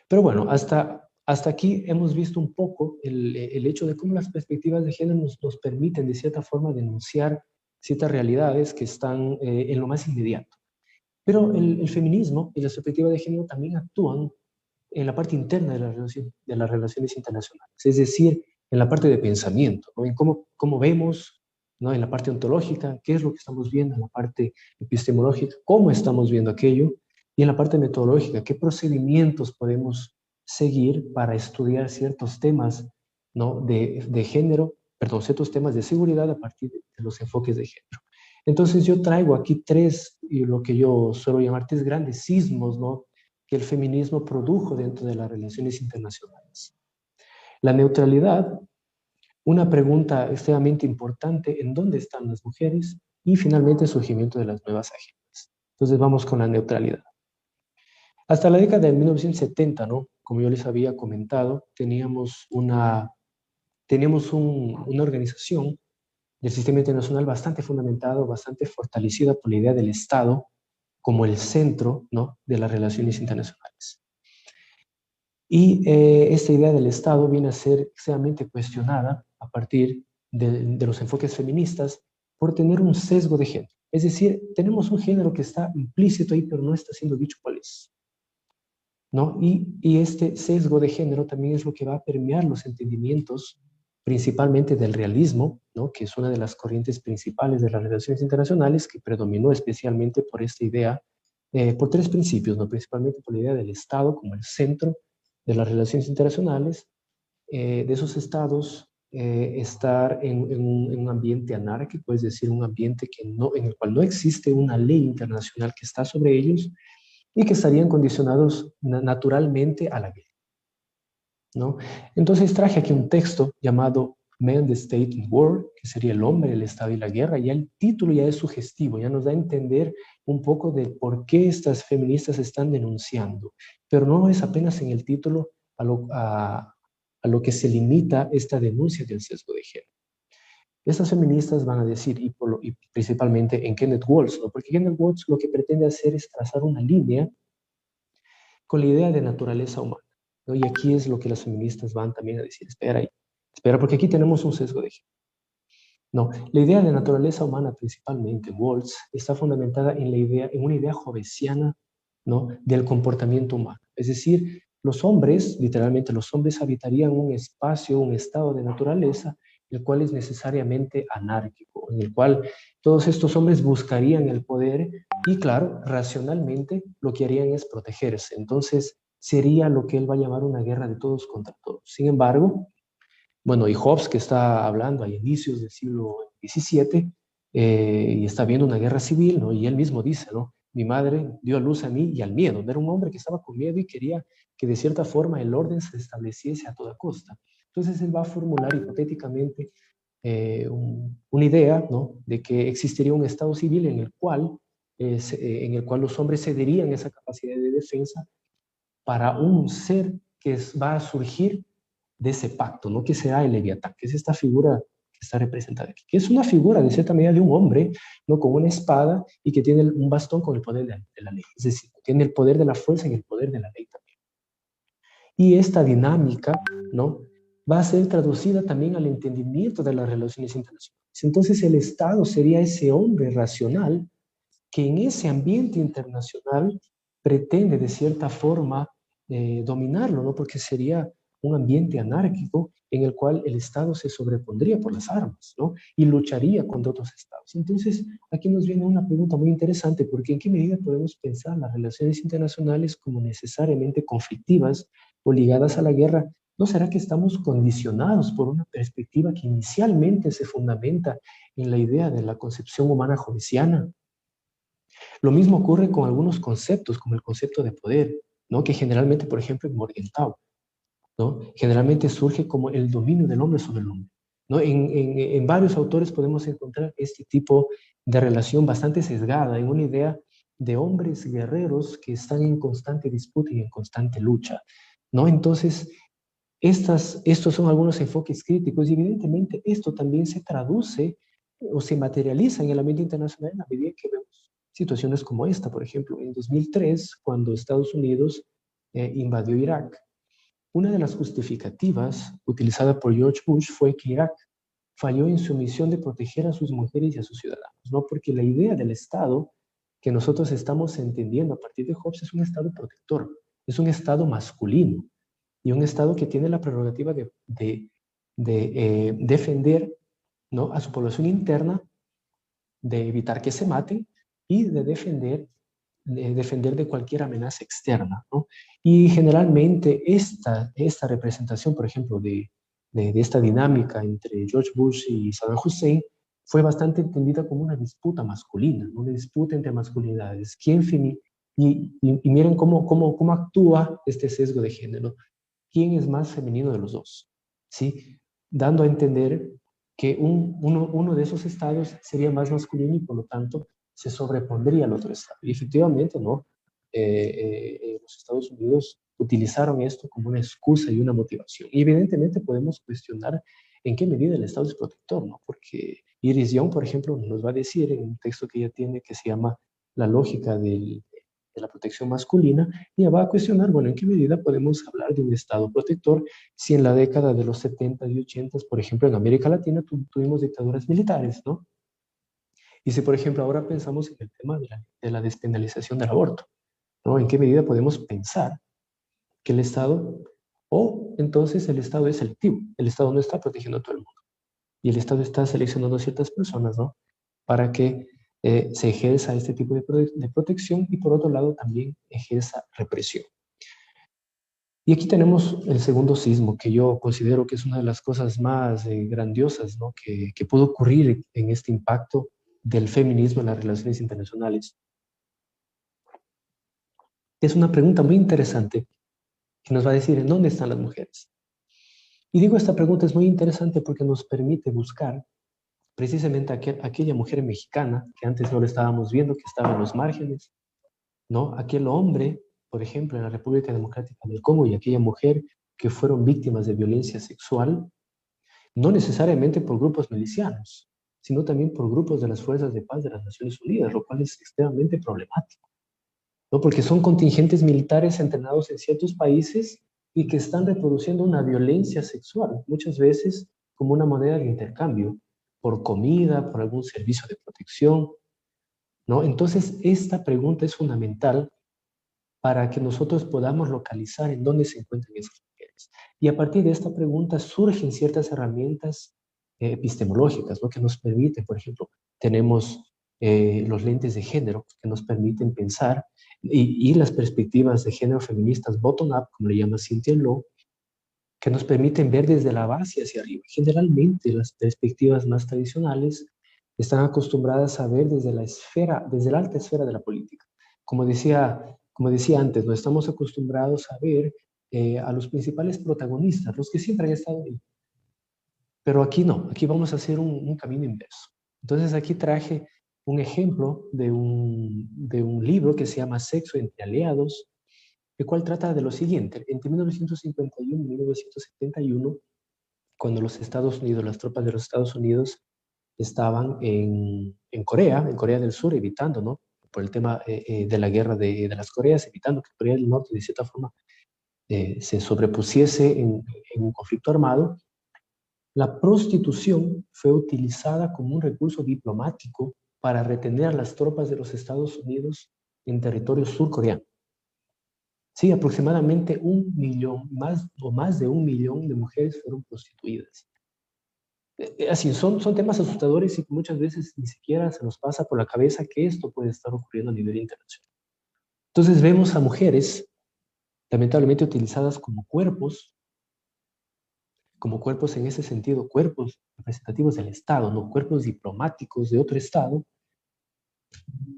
Pero bueno, hasta aquí hemos visto un poco el hecho de cómo las perspectivas de género nos permiten de cierta forma denunciar ciertas realidades que están en lo más inmediato. Pero el feminismo y las perspectivas de género también actúan en la parte interna de las relaciones internacionales, es decir, en la parte de pensamiento, ¿no? En cómo vemos, ¿no? En la parte ontológica, qué es lo que estamos viendo, en la parte epistemológica, cómo estamos viendo aquello, y en la parte metodológica, qué procedimientos podemos seguir para estudiar ciertos temas, ¿no? de género, perdón, ciertos temas de seguridad a partir de los enfoques de género. Entonces yo traigo aquí tres, y lo que yo suelo llamar tres grandes sismos, ¿no? Que el feminismo produjo dentro de las relaciones internacionales. La neutralidad, una pregunta extremadamente importante, ¿en dónde están las mujeres? Y finalmente el surgimiento de las nuevas agendas. Entonces vamos con la neutralidad. Hasta la década de 1970, ¿no? Como yo les había comentado, teníamos una organización del sistema internacional bastante fundamentado, bastante fortalecida por la idea del Estado como el centro, ¿no? de las relaciones internacionales. Y esta idea del Estado viene a ser extremadamente cuestionada a partir de los enfoques feministas por tener un sesgo de género. Es decir, tenemos un género que está implícito ahí, pero no está siendo dicho cuál es, ¿no? Y este sesgo de género también es lo que va a permear los entendimientos, principalmente del realismo, ¿no? Que es una de las corrientes principales de las relaciones internacionales, que predominó especialmente por esta idea, por tres principios, ¿no? Principalmente por la idea del Estado como el centro de las relaciones internacionales, de esos estados, estar en un ambiente anárquico, es decir, un ambiente en el cual no existe una ley internacional que está sobre ellos, y que estarían condicionados naturalmente a la guerra, ¿no? Entonces traje aquí un texto llamado Man, the State and War, que sería el hombre, el Estado y la guerra. Ya el título ya es sugestivo, ya nos da a entender un poco de por qué estas feministas están denunciando, pero no es apenas en el título a lo que se limita esta denuncia del sesgo de género. Estas feministas van a decir, y principalmente en Kenneth Waltz, ¿no? Porque Kenneth Waltz lo que pretende hacer es trazar una línea con la idea de naturaleza humana, ¿no? Y aquí es lo que las feministas van también a decir, espera, porque aquí tenemos un sesgo de género. No, la idea de naturaleza humana, principalmente Waltz, está fundamentada en una idea hobbesiana, ¿no? Del comportamiento humano. Es decir, los hombres, literalmente los hombres, habitarían un espacio, un estado de naturaleza, el cual es necesariamente anárquico, en el cual todos estos hombres buscarían el poder y, claro, racionalmente lo que harían es protegerse. Entonces, sería lo que él va a llamar una guerra de todos contra todos. Sin embargo, bueno, y Hobbes, que está hablando a inicios del siglo XVII, y está viendo una guerra civil, ¿no? Y él mismo dice, ¿no? Mi madre dio a luz a mí y al miedo. Era un hombre que estaba con miedo y quería que de cierta forma el orden se estableciese a toda costa. Entonces él va a formular hipotéticamente una idea, ¿no? De que existiría un estado civil en el cual los hombres cederían esa capacidad de defensa para un ser que va a surgir de ese pacto, ¿no? Que será el Leviatán, que es esta figura que está representada aquí, que es una figura de cierta medida de un hombre, ¿no? Con una espada y que tiene un bastón con el poder de la ley, es decir, tiene el poder de la fuerza y el poder de la ley también. Y esta dinámica, ¿no? Va a ser traducida también al entendimiento de las relaciones internacionales. Entonces el Estado sería ese hombre racional que en ese ambiente internacional pretende de cierta forma dominarlo, ¿no? Porque sería un ambiente anárquico en el cual el Estado se sobrepondría por las armas, ¿no? Y lucharía contra otros estados. Entonces, aquí nos viene una pregunta muy interesante, porque ¿en qué medida podemos pensar las relaciones internacionales como necesariamente conflictivas o ligadas a la guerra? ¿No será que estamos condicionados por una perspectiva que inicialmente se fundamenta en la idea de la concepción humana hobbesiana? Lo mismo ocurre con algunos conceptos, como el concepto de poder, ¿no? Que generalmente, por ejemplo, en Morgenthau, ¿no? Generalmente surge como el dominio del hombre sobre el hombre, ¿no? En varios autores podemos encontrar este tipo de relación bastante sesgada en una idea de hombres guerreros que están en constante disputa y en constante lucha, ¿no? Entonces, estos son algunos enfoques críticos y evidentemente esto también se traduce o se materializa en el ambiente internacional en la medida que vemos situaciones como esta, por ejemplo, en 2003, cuando Estados Unidos invadió Irak. Una de las justificativas utilizada por George Bush fue que Irak falló en su misión de proteger a sus mujeres y a sus ciudadanos, ¿no? Porque la idea del Estado que nosotros estamos entendiendo a partir de Hobbes es un Estado protector, es un Estado masculino y un Estado que tiene la prerrogativa de defender, ¿no?, a su población interna, de evitar que se maten y de defender de cualquier amenaza externa, ¿no? Y generalmente esta representación, por ejemplo, de esta dinámica entre George Bush y Saddam Hussein fue bastante entendida como una disputa masculina, ¿no? Una disputa entre masculinidades. Y miren cómo actúa este sesgo de género. ¿Quién es más femenino de los dos? ¿Sí? Dando a entender que uno de esos estados sería más masculino y por lo tanto se sobrepondría al otro estado. Y efectivamente, ¿no? Los Estados Unidos utilizaron esto como una excusa y una motivación. Y evidentemente podemos cuestionar en qué medida el Estado es protector, ¿no? Porque Iris Young, por ejemplo, nos va a decir en un texto que ella tiene que se llama La lógica de la protección masculina, y va a cuestionar, bueno, en qué medida podemos hablar de un Estado protector si en la década de los 70 y 80, por ejemplo, en América Latina tuvimos dictaduras militares, ¿no? Y si, por ejemplo, ahora pensamos en el tema de la despenalización del aborto, ¿no? ¿En qué medida podemos pensar que el Estado, o entonces el Estado es selectivo, el Estado no está protegiendo a todo el mundo, y el Estado está seleccionando a ciertas personas, ¿no? Para que se ejerza este tipo de protección y por otro lado también ejerza represión. Y aquí tenemos el segundo sismo, que yo considero que es una de las cosas más grandiosas, ¿no?, que pudo ocurrir en este impacto del feminismo en las relaciones internacionales. Es una pregunta muy interesante que nos va a decir en dónde están las mujeres. Y digo, esta pregunta es muy interesante porque nos permite buscar precisamente aquella mujer mexicana que antes no la estábamos viendo, que estaba en los márgenes, ¿no? Aquel hombre, por ejemplo, en la República Democrática del Congo, y aquella mujer que fueron víctimas de violencia sexual, no necesariamente por grupos milicianos, sino también por grupos de las Fuerzas de Paz de las Naciones Unidas, lo cual es extremadamente problemático, ¿no? Porque son contingentes militares entrenados en ciertos países y que están reproduciendo una violencia sexual, muchas veces como una moneda de intercambio, por comida, por algún servicio de protección, ¿no? Entonces, esta pregunta es fundamental para que nosotros podamos localizar en dónde se encuentran esas mujeres. Y a partir de esta pregunta surgen ciertas herramientas epistemológicas, lo que nos permite, por ejemplo, tenemos los lentes de género que nos permiten pensar y las perspectivas de género feministas bottom-up, como le llama Cynthia Lo, que nos permiten ver desde la base hacia arriba. Generalmente las perspectivas más tradicionales están acostumbradas a ver desde la esfera, desde la alta esfera de la política. Como decía antes, no estamos acostumbrados a ver a los principales protagonistas, los que siempre han estado ahí. Pero aquí no, aquí vamos a hacer un camino inverso. Entonces aquí traje un ejemplo de un libro que se llama Sexo entre aliados, el cual trata de lo siguiente. Entre 1951 y 1971, cuando los Estados Unidos, las tropas de los Estados Unidos estaban en Corea del Sur, evitando, ¿no?, por el tema de la guerra de las Coreas, evitando que Corea del Norte, de cierta forma, se sobrepusiese en un conflicto armado. La prostitución fue utilizada como un recurso diplomático para retener a las tropas de los Estados Unidos en territorio surcoreano. Sí, aproximadamente 1 millón, más de 1 millón de mujeres fueron prostituidas. Así, son temas asustadores y que muchas veces ni siquiera se nos pasa por la cabeza que esto puede estar ocurriendo a nivel internacional. Entonces vemos a mujeres lamentablemente utilizadas como cuerpos en ese sentido, cuerpos representativos del Estado, no cuerpos diplomáticos de otro Estado,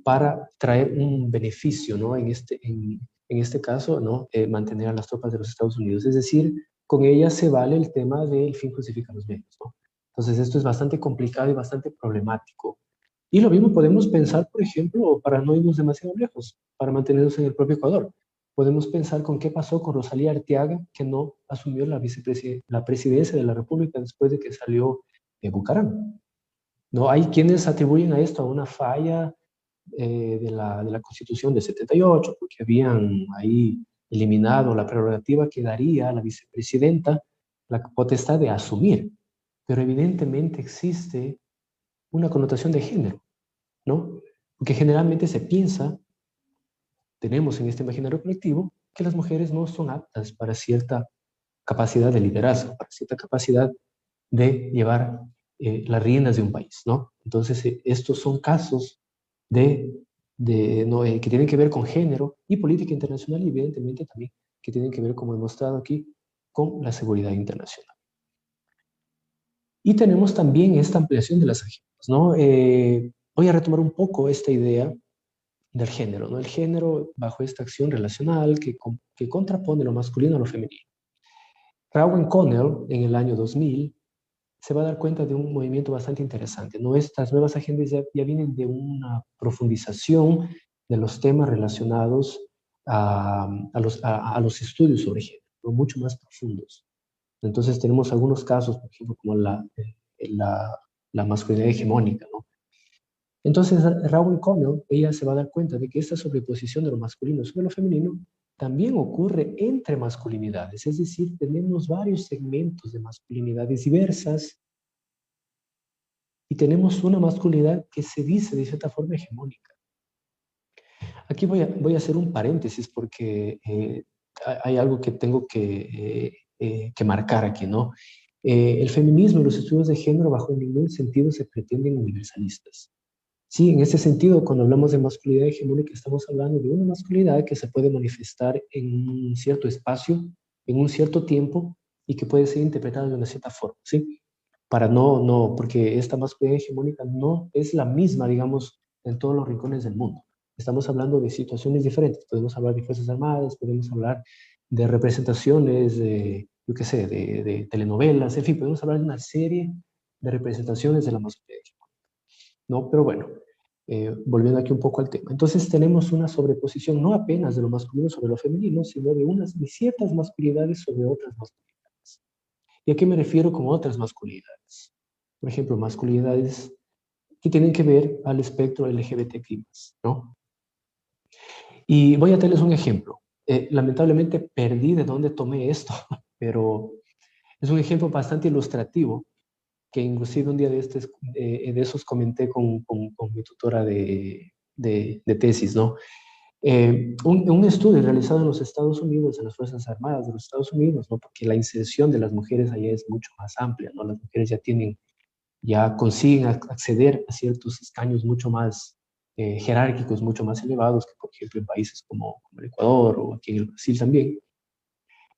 para traer un beneficio, ¿no? En este caso, ¿no? Mantener a las tropas de los Estados Unidos. Es decir, con ellas se vale el tema del fin justifica los medios, ¿no? Entonces, esto es bastante complicado y bastante problemático. Y lo mismo podemos pensar, por ejemplo, para no irnos demasiado lejos, para mantenernos en el propio Ecuador. Podemos pensar con qué pasó con Rosalía Arteaga, que no asumió la presidencia de la República después de que salió Bucaram. ¿No? Hay quienes atribuyen a esto a una falla de la Constitución de 78, porque habían ahí eliminado la prerrogativa que daría a la vicepresidenta la potestad de asumir. Pero evidentemente existe una connotación de género, ¿no? Porque generalmente se piensa, tenemos en este imaginario colectivo, que las mujeres no son aptas para cierta capacidad de liderazgo, para cierta capacidad de llevar las riendas de un país, ¿no? Entonces, estos son casos que tienen que ver con género y política internacional y evidentemente también que tienen que ver, como he mostrado aquí, con la seguridad internacional. Y tenemos también esta ampliación de las agendas, ¿no? Voy a retomar un poco esta idea del género, ¿no? El género bajo esta acción relacional que contrapone lo masculino a lo femenino. Rowan Connell, en el año 2000, se va a dar cuenta de un movimiento bastante interesante, ¿no? Estas nuevas agendas ya vienen de una profundización de los temas relacionados a los estudios sobre género, ¿no? Mucho más profundos. Entonces tenemos algunos casos, por ejemplo, como la masculinidad hegemónica, ¿no? Entonces, Raúl Connell, ella se va a dar cuenta de que esta sobreposición de lo masculino sobre lo femenino también ocurre entre masculinidades, es decir, tenemos varios segmentos de masculinidades diversas y tenemos una masculinidad que se dice de cierta forma hegemónica. Aquí voy a hacer un paréntesis porque hay algo que tengo que marcar aquí, ¿no? El feminismo y los estudios de género bajo ningún sentido se pretenden universalistas. Sí, en ese sentido, cuando hablamos de masculinidad hegemónica, estamos hablando de una masculinidad que se puede manifestar en un cierto espacio, en un cierto tiempo, y que puede ser interpretada de una cierta forma, ¿sí? Porque esta masculinidad hegemónica no es la misma, digamos, en todos los rincones del mundo. Estamos hablando de situaciones diferentes. Podemos hablar de Fuerzas Armadas, podemos hablar de representaciones, yo qué sé, de telenovelas, en fin, podemos hablar de una serie de representaciones de la masculinidad hegemónica, ¿no? Pero bueno, volviendo aquí un poco al tema. Entonces tenemos una sobreposición no apenas de lo masculino sobre lo femenino, sino de ciertas masculinidades sobre otras masculinidades. ¿Y a qué me refiero con otras masculinidades? Por ejemplo, masculinidades que tienen que ver al espectro LGBTQ+, ¿no? Y voy a darles un ejemplo. Lamentablemente perdí de dónde tomé esto, pero es un ejemplo bastante ilustrativo que inclusive un día de esos comenté con mi tutora de tesis, ¿no? Un estudio realizado en los Estados Unidos, en las Fuerzas Armadas de los Estados Unidos, ¿no? Porque la inserción de las mujeres allá es mucho más amplia, ¿no? Las mujeres ya consiguen acceder a ciertos escaños mucho más jerárquicos, mucho más elevados que, por ejemplo, en países como el Ecuador o aquí en el Brasil también.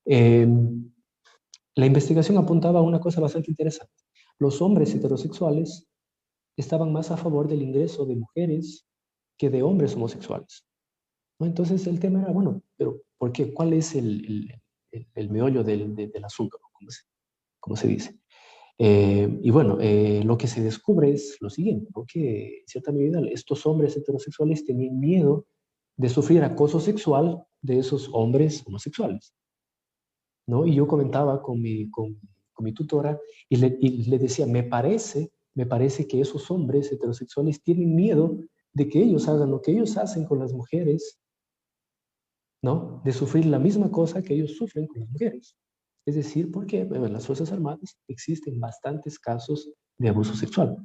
Eh, la investigación apuntaba a una cosa bastante interesante. Los hombres heterosexuales estaban más a favor del ingreso de mujeres que de hombres homosexuales, ¿no? Entonces el tema era, bueno, pero ¿por qué? ¿Cuál es el meollo del asunto? ¿Cómo se dice? Y bueno, lo que se descubre es lo siguiente, ¿no? Que en cierta medida estos hombres heterosexuales tenían miedo de sufrir acoso sexual de esos hombres homosexuales, ¿no? Y yo comentaba con mi tutora y le decía, me parece que esos hombres heterosexuales tienen miedo de que ellos hagan lo que ellos hacen con las mujeres, ¿no? De sufrir la misma cosa que ellos sufren con las mujeres. Es decir, porque bueno, en las Fuerzas Armadas existen bastantes casos de abuso sexual,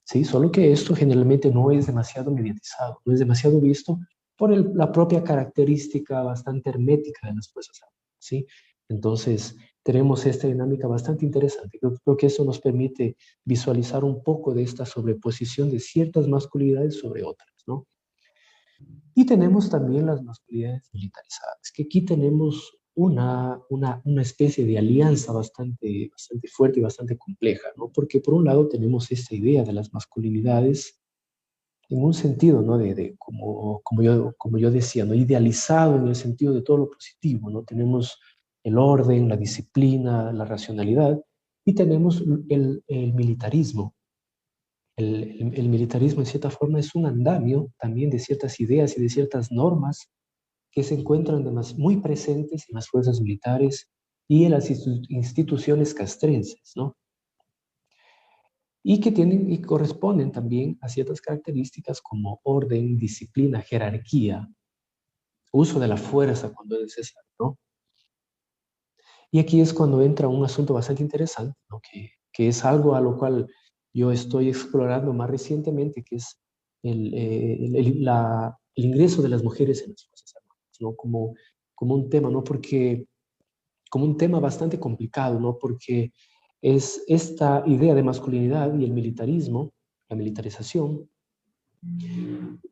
¿sí? Solo que esto generalmente no es demasiado mediatizado, no es demasiado visto por la propia característica bastante hermética de las Fuerzas Armadas, ¿sí? Entonces, tenemos esta dinámica bastante interesante. Creo que eso nos permite visualizar un poco de esta sobreposición de ciertas masculinidades sobre otras, ¿no? Y tenemos también las masculinidades militarizadas, que aquí tenemos una especie de alianza bastante fuerte y bastante compleja, ¿no? Porque por un lado tenemos esta idea de las masculinidades en un sentido, ¿no? Como yo decía, ¿no? Idealizado en el sentido de todo lo positivo, ¿no? Tenemos el orden, la disciplina, la racionalidad, y tenemos el militarismo. El militarismo, en cierta forma, es un andamio también de ciertas ideas y de ciertas normas que se encuentran muy presentes en las fuerzas militares y en las instituciones castrenses, ¿no? Y que tienen y corresponden también a ciertas características como orden, disciplina, jerarquía, uso de la fuerza cuando es necesario, ¿no? Y aquí es cuando entra un asunto bastante interesante, ¿no? Que es algo a lo cual yo estoy explorando más recientemente, que es el ingreso de las mujeres en las Fuerzas Armadas, ¿no? Como un tema, ¿no? Como un tema bastante complicado, ¿no? Porque es esta idea de masculinidad y el militarismo, la militarización,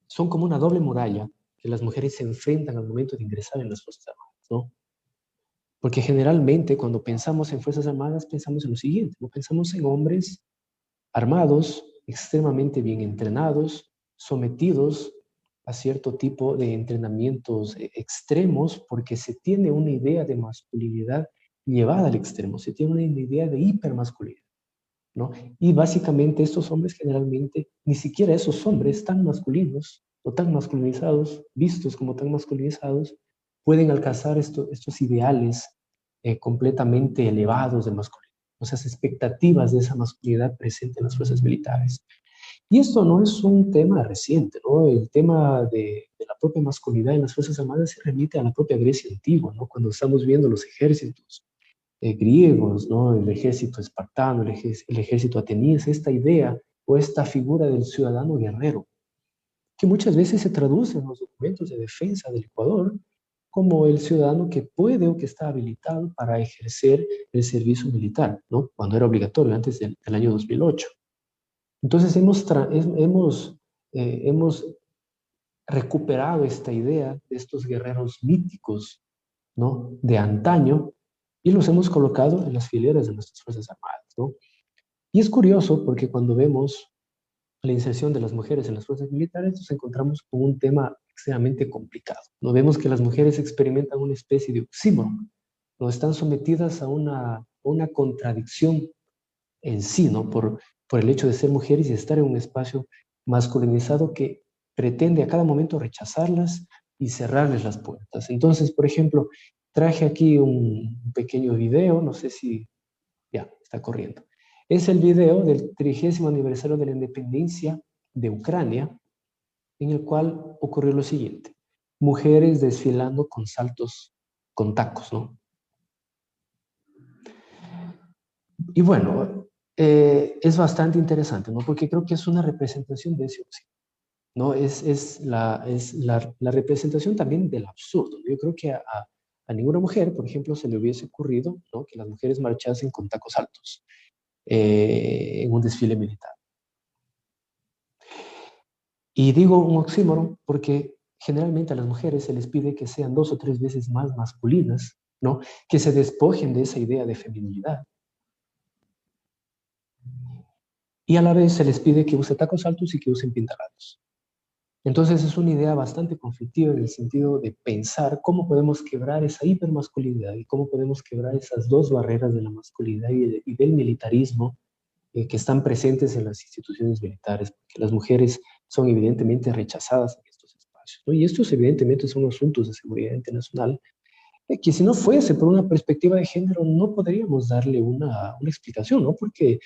son como una doble muralla que las mujeres se enfrentan al momento de ingresar en las Fuerzas Armadas, ¿no? Porque generalmente cuando pensamos en Fuerzas Armadas pensamos en lo siguiente, ¿no? Pensamos en hombres armados, extremadamente bien entrenados, sometidos a cierto tipo de entrenamientos extremos, porque se tiene una idea de masculinidad llevada al extremo, se tiene una idea de hipermasculinidad, ¿no? Y básicamente estos hombres generalmente, ni siquiera esos hombres tan masculinos o tan masculinizados, vistos como tan masculinizados, pueden alcanzar estos ideales completamente elevados de masculinidad, o sea, las expectativas de esa masculinidad presente en las fuerzas militares. Y esto no es un tema reciente, ¿no? El tema de la propia masculinidad en las Fuerzas Armadas se remite a la propia Grecia antigua, ¿no? Cuando estamos viendo los ejércitos griegos, ¿no? El ejército espartano, el ejército ateniense, esta idea o esta figura del ciudadano guerrero, que muchas veces se traduce en los documentos de defensa del Ecuador como el ciudadano que puede o que está habilitado para ejercer el servicio militar, ¿no? Cuando era obligatorio, antes del año 2008. Entonces hemos recuperado esta idea de estos guerreros míticos, ¿no? De antaño, y los hemos colocado en las fileras de nuestras Fuerzas Armadas, ¿no? Y es curioso porque cuando vemos la inserción de las mujeres en las fuerzas militares, nos encontramos con un tema extremadamente complicado. No vemos que las mujeres experimentan una especie de oxímoron, no están sometidas a una contradicción en sí, ¿no? Por el hecho de ser mujeres y estar en un espacio masculinizado que pretende a cada momento rechazarlas y cerrarles las puertas. Entonces, por ejemplo, traje aquí un pequeño video, no sé si ya está corriendo. Es el video del 30º aniversario de la independencia de Ucrania, en el cual ocurrió lo siguiente. Mujeres desfilando con saltos, con tacos, ¿no? Y bueno, es bastante interesante, ¿no? Porque creo que es una representación de ese occidente, ¿no? Es la representación también del absurdo, ¿no? Yo creo que a ninguna mujer, por ejemplo, se le hubiese ocurrido, ¿no? Que las mujeres marchasen con tacos altos en un desfile militar. Y digo un oxímoron porque generalmente a las mujeres se les pide que sean 2 o 3 veces más masculinas, ¿no? Que se despojen de esa idea de feminilidad. Y a la vez se les pide que use tacos altos y que usen pintalabios. Entonces es una idea bastante conflictiva en el sentido de pensar cómo podemos quebrar esa hipermasculinidad y cómo podemos quebrar esas dos barreras de la masculinidad y del militarismo que están presentes en las instituciones militares, porque las mujeres son evidentemente rechazadas en estos espacios, ¿no? Y estos evidentemente son asuntos de seguridad internacional que si no fuese por una perspectiva de género no podríamos darle una explicación, ¿no? Porque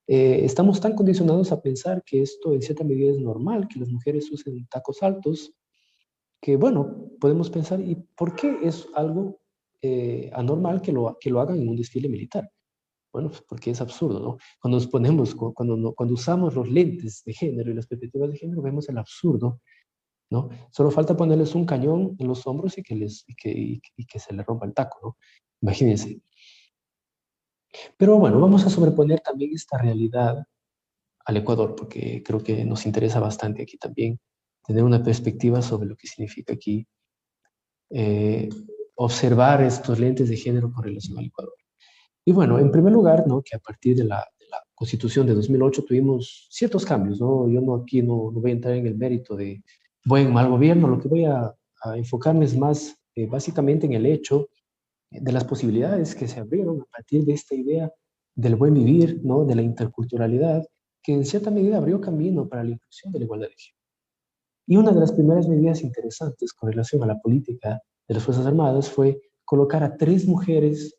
estamos tan condicionados a pensar que esto en cierta medida es normal, que las mujeres usen tacos altos, que bueno, podemos pensar, ¿y por qué es algo anormal que lo hagan en un desfile militar? Bueno, pues porque es absurdo, ¿no? Cuando nos ponemos, cuando usamos los lentes de género y las perspectivas de género, vemos el absurdo ¿no? Solo falta ponerles un cañón en los hombros y que se les rompa el taco, ¿no? Imagínense. Pero bueno, vamos a sobreponer también esta realidad al Ecuador, porque creo que nos interesa bastante aquí también tener una perspectiva sobre lo que significa aquí eh, observar estos lentes de género con relación al Ecuador. Y bueno, en primer lugar, ¿no? Que a partir de la Constitución de 2008 tuvimos ciertos cambios, ¿no? Yo no, aquí no voy a entrar en el mérito de buen mal gobierno, lo que voy a enfocarme es más básicamente en el hecho de las posibilidades que se abrieron a partir de esta idea del buen vivir, ¿no? De la interculturalidad, que en cierta medida abrió camino para la inclusión de la igualdad de género. Y una de las primeras medidas interesantes con relación a la política de las Fuerzas Armadas fue colocar a 3 mujeres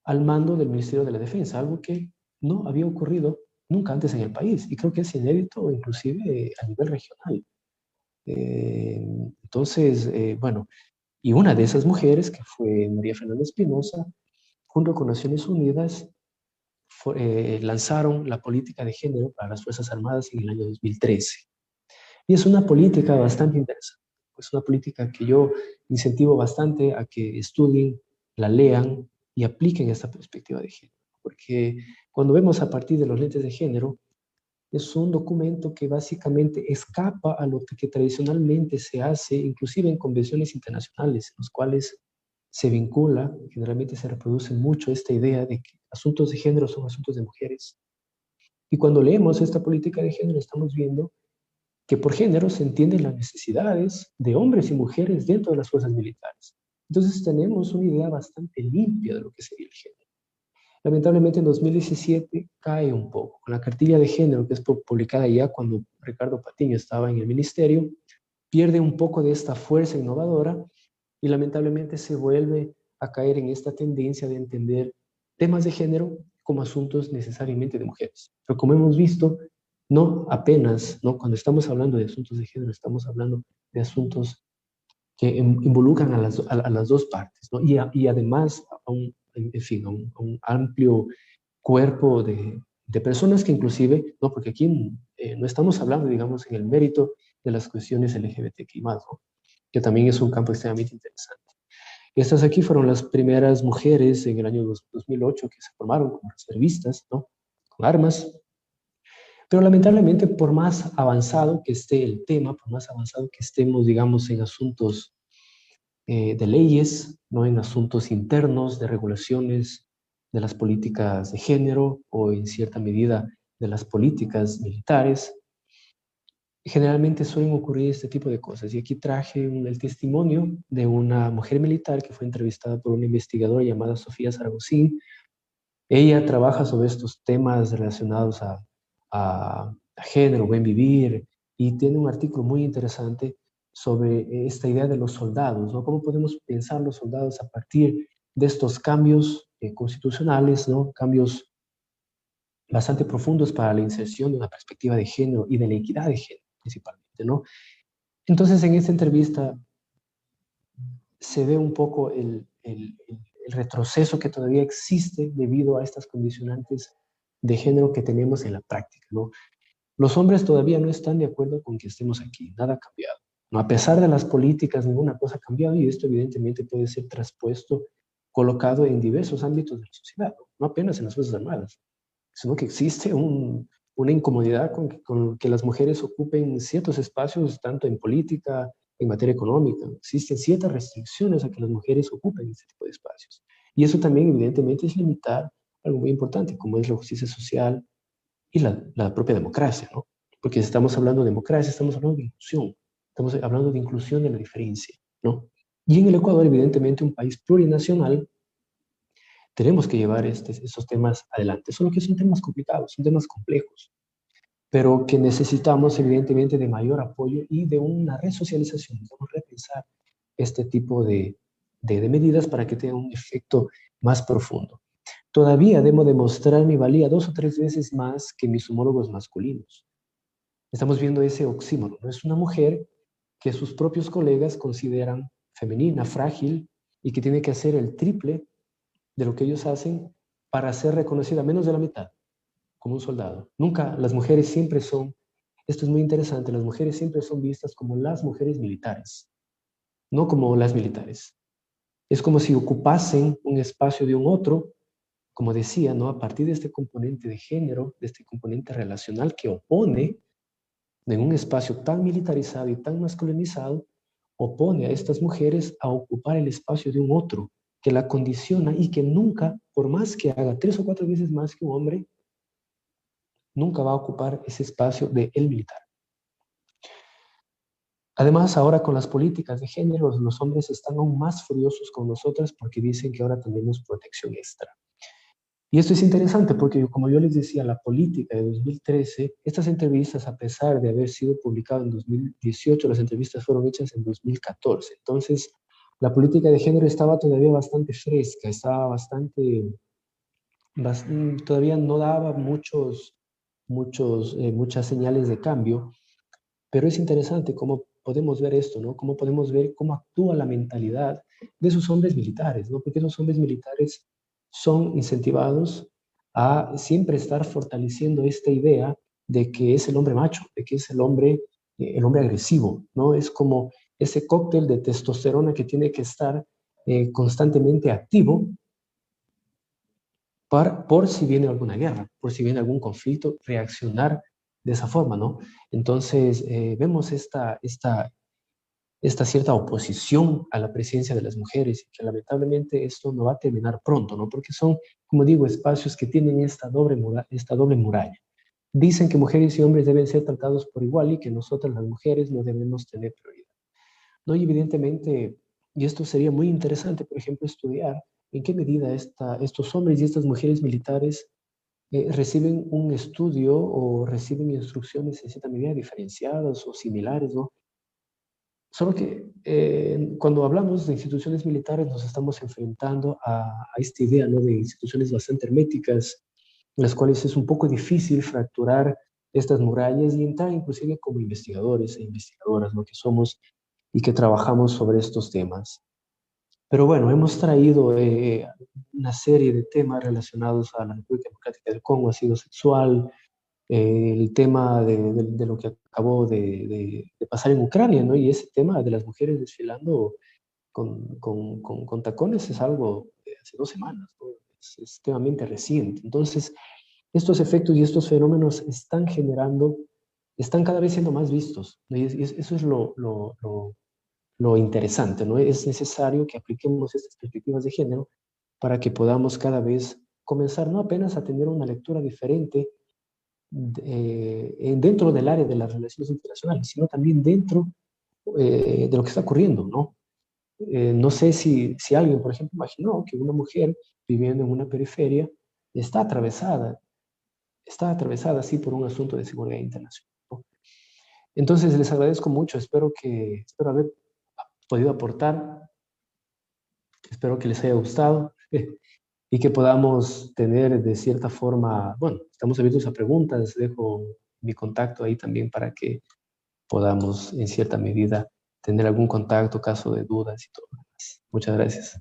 al mando del Ministerio de la Defensa, algo que no había ocurrido nunca antes en el país y creo que es inédito inclusive a nivel regional. Eh, bueno, y una de esas mujeres, que fue María Fernanda Espinosa, junto con Naciones Unidas, lanzaron la política de género para las Fuerzas Armadas en el año 2013. Y es una política bastante interesante. Es una política que yo incentivo bastante a que estudien, la lean y apliquen esta perspectiva de género. Porque cuando vemos a partir de los lentes de género, es un documento que básicamente escapa a lo que tradicionalmente se hace, inclusive en convenciones internacionales, en los cuales se vincula, generalmente se reproduce mucho esta idea de que asuntos de género son asuntos de mujeres. Y cuando leemos esta política de género estamos viendo que por género se entienden las necesidades de hombres y mujeres dentro de las fuerzas militares. Entonces tenemos una idea bastante limpia de lo que sería el género. Lamentablemente en 2017 cae un poco. Con la cartilla de género que es publicada ya cuando Ricardo Patiño estaba en el ministerio, pierde un poco de esta fuerza innovadora y lamentablemente se vuelve a caer en esta tendencia de entender temas de género como asuntos necesariamente de mujeres. Pero como hemos visto, no apenas, ¿no? Cuando estamos hablando de asuntos de género, estamos hablando de asuntos que involucran a las dos partes, ¿no? Y además en fin, a un amplio cuerpo de personas que inclusive, ¿no? Porque aquí no estamos hablando, digamos, en el mérito de las cuestiones LGBTQI+, ¿no? Que también es un campo extremadamente interesante. Estas aquí fueron las primeras mujeres en el año 2008 que se formaron como reservistas, ¿no? Con armas. Pero lamentablemente, por más avanzado que esté el tema, por más avanzado que estemos, digamos, en asuntos de leyes, ¿no? En asuntos internos, de regulaciones de las políticas de género o en cierta medida de las políticas militares, generalmente suelen ocurrir este tipo de cosas. Y aquí traje el testimonio de una mujer militar que fue entrevistada por una investigadora llamada Sofía Saragosín. Ella trabaja sobre estos temas relacionados a género, buen vivir, y tiene un artículo muy interesante sobre esta idea de los soldados, ¿no? Cómo podemos pensar los soldados a partir de estos cambios constitucionales, ¿no? Cambios bastante profundos para la inserción de una perspectiva de género y de la equidad de género, principalmente, ¿no? Entonces, en esta entrevista se ve un poco el retroceso que todavía existe debido a estas condicionantes de género que tenemos en la práctica, ¿no? Los hombres todavía no están de acuerdo con que estemos aquí, nada ha cambiado, ¿no? A pesar de las políticas, ninguna cosa ha cambiado y esto evidentemente puede ser traspuesto, colocado en diversos ámbitos de la sociedad, no apenas en las Fuerzas Armadas, sino que existe una incomodidad con que las mujeres ocupen ciertos espacios, tanto en política, en materia económica. Existen ciertas restricciones a que las mujeres ocupen este tipo de espacios. Y eso también, evidentemente, es limitar algo muy importante, como es la justicia social y la propia democracia, ¿no? Porque si estamos hablando de democracia, estamos hablando de inclusión, estamos hablando de inclusión de la diferencia, ¿no? Y en el Ecuador, evidentemente, un país plurinacional, tenemos que llevar estos temas adelante. Solo que son temas complicados, son temas complejos, pero que necesitamos evidentemente de mayor apoyo y de una resocialización. Necesitamos repensar este tipo de medidas para que tengan un efecto más profundo. Todavía debo demostrar mi valía 2 o 3 veces más que mis homólogos masculinos. Estamos viendo ese oxímoron, ¿no? Es una mujer que sus propios colegas consideran femenina, frágil y que tiene que hacer el triple de lo que ellos hacen para ser reconocida menos de la mitad como un soldado. Nunca, las mujeres siempre son Esto es muy interesante. Las mujeres siempre son vistas como las mujeres militares, no como las militares. Es como si ocupasen un espacio de un otro, como decía, ¿no? A partir de este componente de género, de este componente relacional que opone en un espacio tan militarizado y tan masculinizado, opone a estas mujeres a ocupar el espacio de un otro, que la condiciona y que nunca, por más que haga 3 o 4 veces más que un hombre, nunca va a ocupar ese espacio de el militar. Además, ahora con las políticas de género, los hombres están aún más furiosos con nosotras porque dicen que ahora tenemos protección extra. Y esto es interesante porque, como yo les decía, la política de 2013, estas entrevistas, a pesar de haber sido publicadas en 2018, las entrevistas fueron hechas en 2014. Entonces, la política de género estaba todavía bastante fresca, estaba todavía no daba muchas señales de cambio, pero es interesante cómo podemos ver esto, ¿no? Cómo podemos ver cómo actúa la mentalidad de esos hombres militares, ¿no? Porque esos hombres militares son incentivados a siempre estar fortaleciendo esta idea de que es el hombre macho, de que es el hombre agresivo, ¿no? Es como ese cóctel de testosterona que tiene que estar constantemente activo por si viene alguna guerra, por si viene algún conflicto, reaccionar de esa forma, ¿no? Entonces, vemos esta cierta oposición a la presencia de las mujeres y que lamentablemente esto no va a terminar pronto, ¿no? Porque son, como digo, espacios que tienen esta doble muralla. Dicen que mujeres y hombres deben ser tratados por igual y que nosotras las mujeres no debemos tener prioridad. ¿No? Y evidentemente, y esto sería muy interesante, por ejemplo, estudiar en qué medida estos hombres y estas mujeres militares reciben un estudio o reciben instrucciones en cierta medida diferenciadas o similares, ¿no? Solo que cuando hablamos de instituciones militares nos estamos enfrentando a esta idea, ¿no? De instituciones bastante herméticas, en las cuales es un poco difícil fracturar estas murallas y entrar inclusive como investigadores e investigadoras, ¿no? Que somos y que trabajamos sobre estos temas. Pero bueno, hemos traído una serie de temas relacionados a la República Democrática del Congo, ácido sexual, el tema de lo que acabó de pasar en Ucrania, ¿no? Y ese tema de las mujeres desfilando con tacones es algo de hace 2 semanas, ¿no? Es extremadamente reciente. Entonces, estos efectos y estos fenómenos están cada vez siendo más vistos, ¿no? Y eso es lo interesante, ¿no? Es necesario que apliquemos estas perspectivas de género para que podamos cada vez comenzar no apenas a tener una lectura diferente dentro del área de las relaciones internacionales, sino también dentro de lo que está ocurriendo, ¿no? No sé si alguien, por ejemplo, imaginó que una mujer viviendo en una periferia está atravesada así por un asunto de seguridad internacional, ¿no? Entonces, les agradezco mucho, espero haber podido aportar, espero que les haya gustado y que podamos tener de cierta forma, bueno, estamos abiertos a preguntas, dejo mi contacto ahí también para que podamos en cierta medida tener algún contacto, caso de dudas y todo lo demás. Muchas gracias.